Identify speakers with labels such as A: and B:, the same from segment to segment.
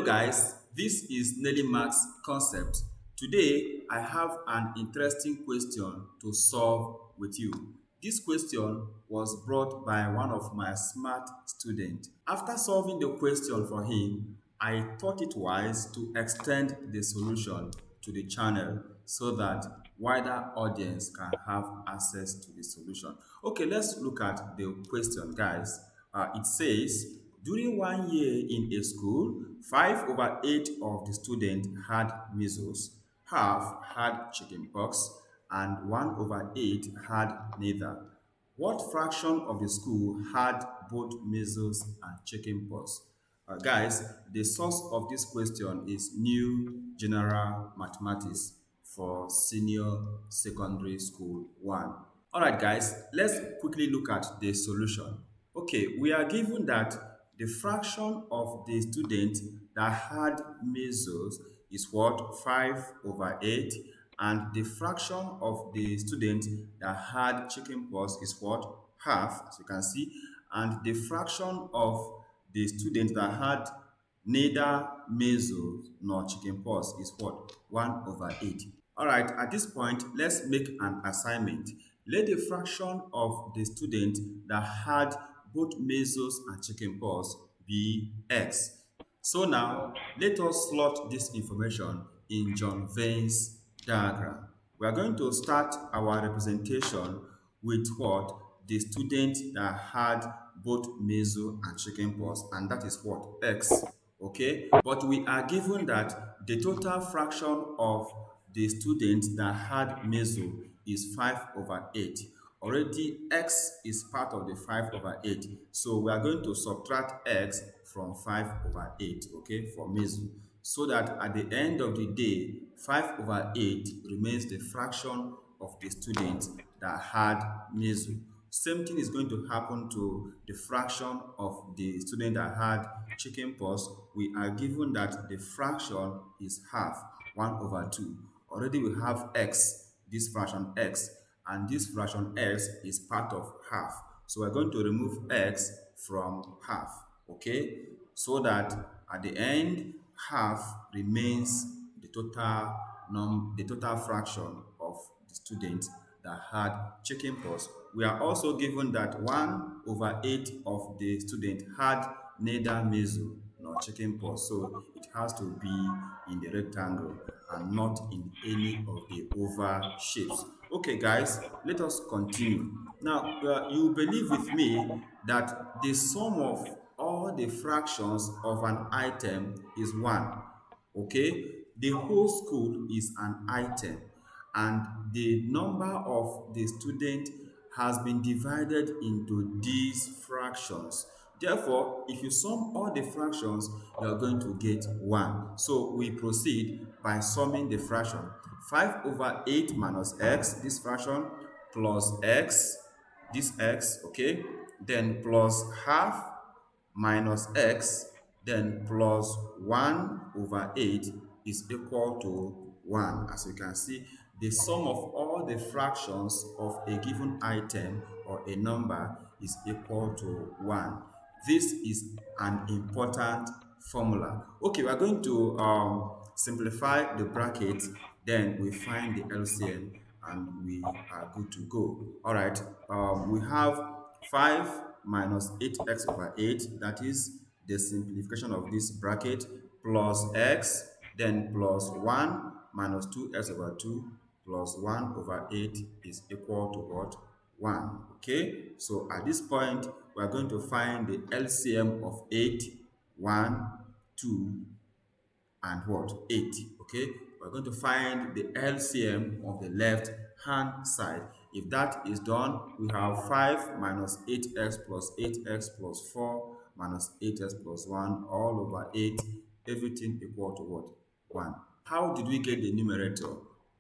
A: guys, this is Nelly Max Concept. Today I have an interesting question to solve with you. This question was brought by one of my smart students. After solving the question for him, I thought it wise to extend the solution to the channel so that wider audience can have access to the solution. Okay, let's look at the question, guys. It says, during 1 year in a school, 5 over 8 of the students had measles, half had chickenpox, and 1 over 8 had neither. What fraction of the school had both measles and chickenpox? Guys, the source of this question is New General Mathematics for Senior Secondary School 1. Alright guys, let's quickly look at the solution. Okay, we are given that the fraction of the students that had measles is what? 5 over 8, and the fraction of the students that had chickenpox is what? Half, as you can see, and the fraction of the students that had neither measles nor chickenpox is what? 1 over 8. Alright, at this point, let's make an assignment. Let the fraction of the students that had both measles and chickenpox be x. So now, let us slot this information in John Vein's diagram. We are going to start our representation with what? The student that had both measles and chickenpox, and that is what? X. Okay? But we are given that the total fraction of the students that had measles is 5 over 8. Already x is part of the 5 over 8. So we are going to subtract x from 5 over 8, okay, for measles. So that at the end of the day, 5 over 8 remains the fraction of the students that had measles. Same thing is going to happen to the fraction of the student that had chickenpox. We are given that the fraction is half, 1 over 2. Already we have x, this fraction x, and this fraction x is part of half. So we're going to remove x from half, okay? So that at the end, half remains the total fraction of the students that had chickenpox. We are also given that 1 over 8 of the students had neither measles nor chickenpox, so it has to be in the rectangle and not in any of the oval shapes. Okay, guys, let us continue. Now, you believe with me that the sum of all the fractions of an item is 1. Okay, the whole school is an item, and the number of the student has been divided into these fractions. Therefore, if you sum all the fractions, you are going to get 1. So we proceed by summing the fraction. 5 over 8 minus x, this fraction, plus x, this x, okay, then plus half minus x, then plus 1 over 8 is equal to 1. As you can see, the sum of all the fractions of a given item or a number is equal to 1. This is an important formula. Okay, we are going to simplify the bracket, then we find the LCM and we are good to go. All right, we have 5 minus 8x over 8, that is the simplification of this bracket, plus x, then plus 1 minus 2x over 2 plus 1 over 8 is equal to what? 1. Okay, so at this point, we are going to find the LCM of 8, 1, 2, and what? 8. Okay, we're going to find the LCM of the left hand side. If that is done, we have 5 minus 8x plus 8x plus 4 minus 8x plus 1 all over 8, everything equal to what? 1. How did we get the numerator?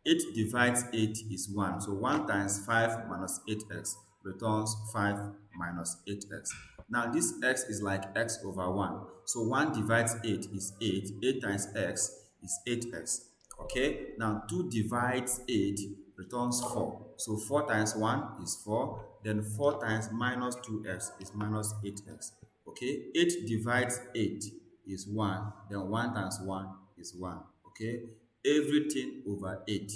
A: 8 divides 8 is 1. So 1 times 5 minus 8x returns 5 minus 8x. Now this x is like x over 1. So 1 divides 8 is 8. 8 times x is 8x. Okay, now 2 divides 8 returns 4. So 4 times 1 is 4. Then 4 times minus 2x is minus 8x. Okay, 8 divides 8 is 1. Then 1 times 1 is 1. Okay? Everything over 8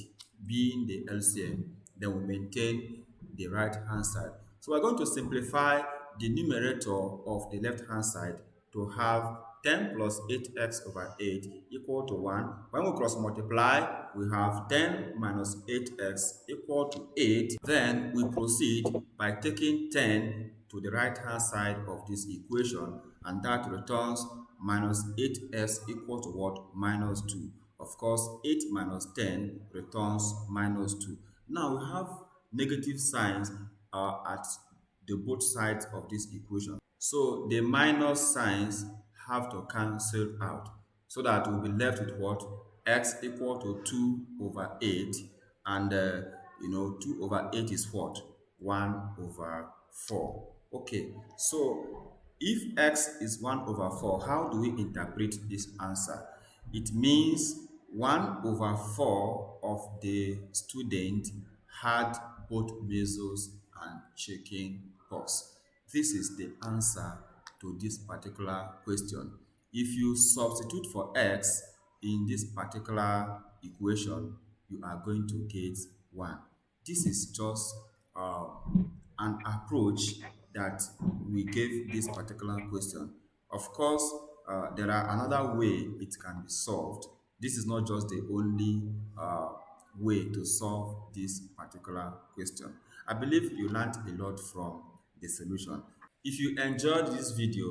A: being the LCM. Then we maintain the right hand side. So we're going to simplify the numerator of the left hand side to have 10 plus 8x over 8 equal to 1. When we cross multiply, we have 10 minus 8x equal to 8. Then we proceed by taking 10 to the right hand side of this equation, and that returns minus 8x equal to what? Minus 2. Of course, 8 minus 10 returns minus 2. Now we have negative signs at the both sides of this equation. So the minus signs have to cancel out so that we'll be left with what? X equal to 2 over 8, and 2 over 8 is what? 1 over 4. Okay, so if x is 1 over 4, how do we interpret this answer? It means 1 over 4 of the student had both measles and chicken pox. This is the answer to this particular question. If you substitute for x in this particular equation, you are going to get 1. This is just an approach that we gave this particular question. Of course, there are another way it can be solved. This is not just the only way to solve this particular question. I believe you learned a lot from the solution. If you enjoyed this video,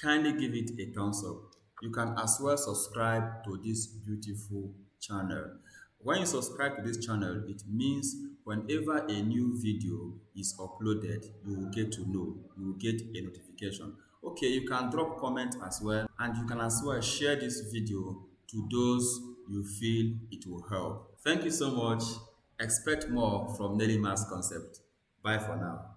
A: kindly give it a thumbs up. You can as well subscribe to this beautiful channel. When you subscribe to this channel, it means whenever a new video is uploaded, you will get to know, you will get a notification. Okay, you can drop comment as well, and you can as well share this video to those you feel it will help. Thank you so much. Expect more from Nelly Maths Concept. Bye for now.